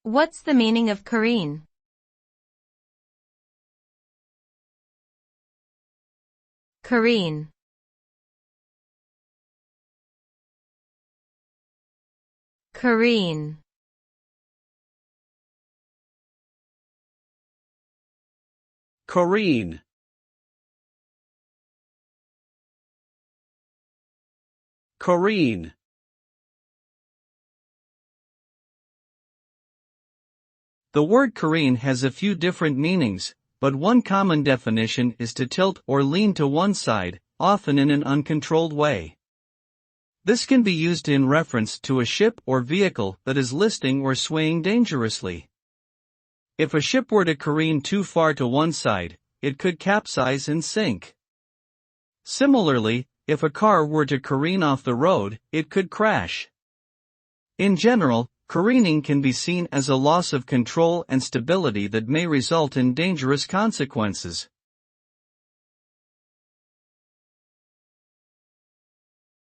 What's the meaning of careen? Careen. Careen. Careen. Careen. The word careen has a few different meanings, but one common definition is to tilt or lean to one side, often in an uncontrolled way. This can be used in reference to a ship or vehicle that is listing or swaying dangerously. If a ship were to careen too far to one side, it could capsize and sink. Similarly, if a car were to careen off the road, it could crash. In general, careening can be seen as a loss of control and stability that may result in dangerous consequences.